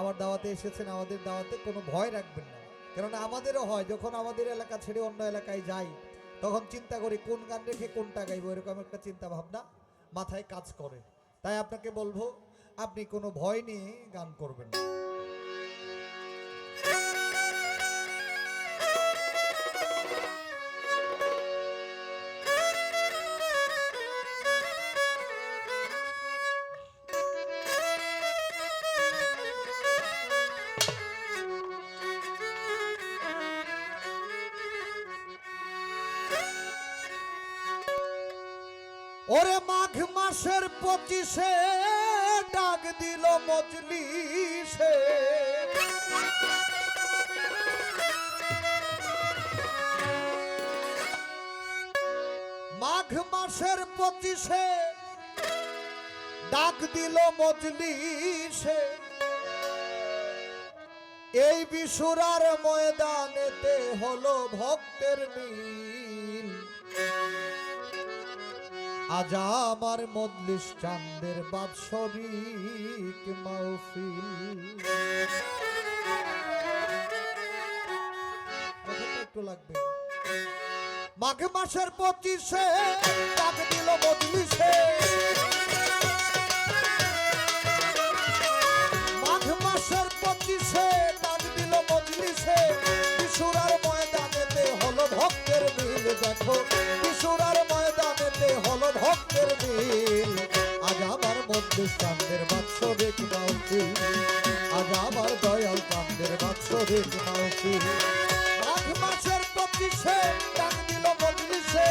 আমার দাওয়াতে এসেছেন, আমাদের দাওয়াতে কোনো ভয় রাখবেন না। কারণ আমাদেরও হয় যখন আমাদের এলাকা ছেড়ে অন্য এলাকায় যাই, তখন চিন্তা করি কোন গান রেখে কোনটা গাইবো, এরকম একটা চিন্তা ভাবনা মাথায় কাজ করে। তাই আপনাকে বলবো, আপনি কোনো ভয় নিয়ে গান করবেন না। ওরে মাঘ মাসের 25-এ ডাক দিল মজলিসে, মাঘ মাসের 25-এ ডাক দিল মজলিসে, এই বিশুরার ময়দানেতে হলো ভক্তের মিল। আজ আমার মজলিস চাঁদের বাৎসরিক মাহফিল। একটু লাগবে। মাঘ মাসের 25-এ ডাক দিল মজলিসে, মাঘ মাসের 25-এ ডাক দিল মজলিসে, বিশুরার ময়দানেতে হলো ভক্তের মিল। দেখো বিশুরার ময়দানেতে হলো ভক্তের মিল। আজ আমার মজলিস চাঁদের বাৎসরিক মাহফিল, আজ আমার দয়াল চাঁদের বাৎসরিক মাহফিল। মাঘ মাসের 25-এ ডাক দিল মজলিসে,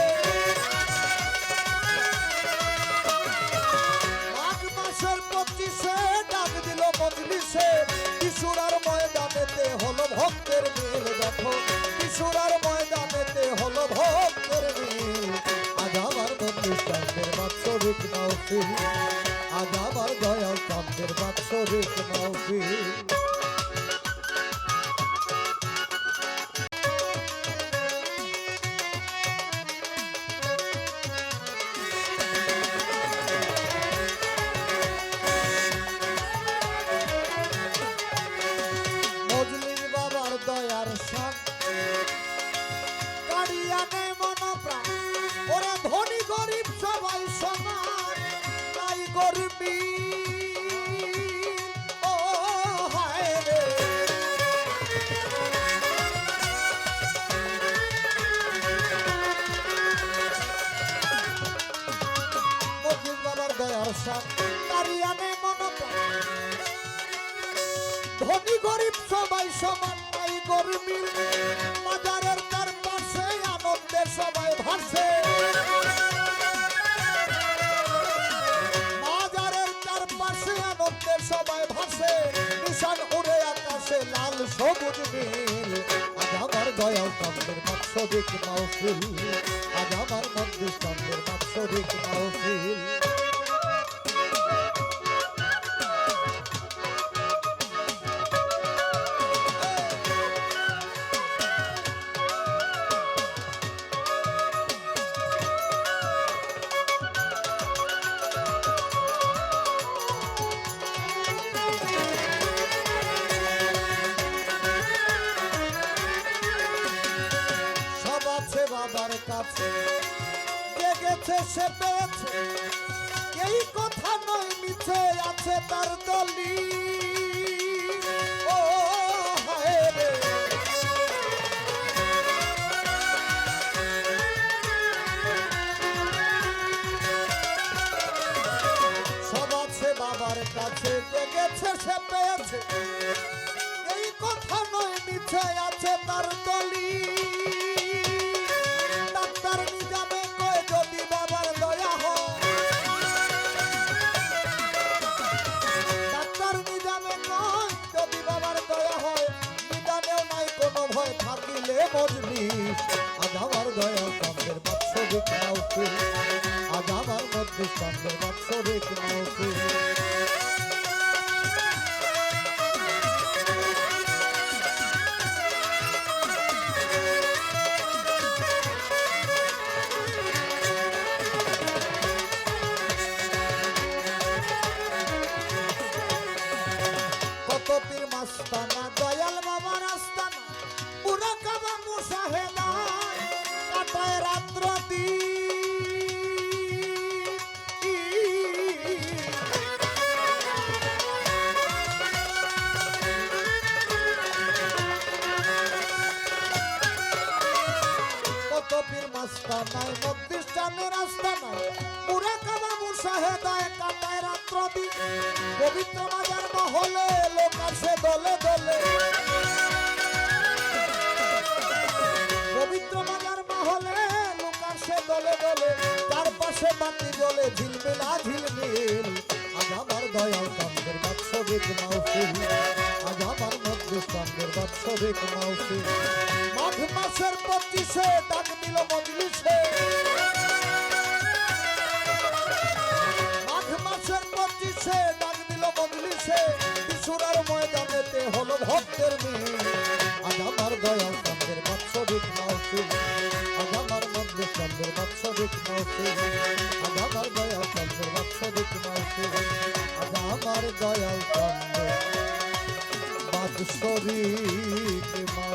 মাঘ মাসের 25-এ ডাক দিল মজলিসে, বিশুরার ময়দানেতে হলো ভক্তের মিল। দেখো বিশুরার ময়দানেতে হলো ভক্তের মিল। আজ আমার মজলিস চাঁদের বাৎসরিক মাহফিল, আজ আমার দয়াল চাঁদের বাৎসরিক মাহফিল। মজলিস বাবার দয়ার শান কাড়িয়া নেয় মন প্রাণ। ওরা ধনী গরিব সবাই সমান, নাই গরিবি ও হায় রে। মজলিস বাবার দয়ার শান কাড়িয়া নেয় মন প্রাণ, ধনী গরিব সবাই সমান, নাই গরিবি। মাজারের তার পাশে আনন্দে সবাই ভাসে, মাজারের তার পাশে আনন্দে সবাই ভাসে, নিশান উড়ে আকাশে লাল সবুজ নীল। আজ আমার দয়াল চাঁদের বাৎসরিক মাহফিল, আজ আমার মজলিস চাঁদের বাৎসরিক মাহফিল। বাবার কাছে জেগেছে সে পেয়েছে, এই কথা নয় মিছে আছে তার দলিল। ও হায় রে সব আছে বাবার কাছে জেগেছে সে পেয়েছে, এই কথা নয় মিছে আছে তার দলিল। থাকিলে মজলিস আজ আমার দয়াল চাঁদের বাৎসরিক মাহফিল, আজ আমার মজলিস চাঁদের বাৎসরিক মাহফিল। পীর মাস্তানা দয়াল বাবার আস্তানা মুরাকাবা মুশাহেদা কাটায় রাত্র কত পীর মাস্তানায় মধ্যস্থানের আস্তানায় মুরাকাবা মুশাহেদায় কাটায় রাত্র দিন পবিত্র মাজার মহলে লোক আসে দলে দলে পবিত্র মাজার মহলে লোক আসে দলে দলে তার পাশে বাতি জ্বলে ঝিলমিলা ঝিলমিল আজ আমার দয়াল চন্দ্রের বাৎসরিক মাহফিল আজ আমার মধ্যস্থানের বাৎসরিক মাহফিল মাঘ মাসের 25-এ ডাক দিল মজলিসে মাঘ মাসের 25-এ ডাক দিল মজলিসে বিশুরার ময়দানেতে হলো ভক্তের মিল আজ আমার দয়াল চন্দ্রের বাৎসরিক মাহফিল আজ আমার মধ্যস্থানের বাৎসরিক মাহফিল আজ আমার দয়াল চন্দ্রের বাৎসরিক মাহফিল আজ আমার দয়াল চন্দ্রের বাৎসরিক মাহফিল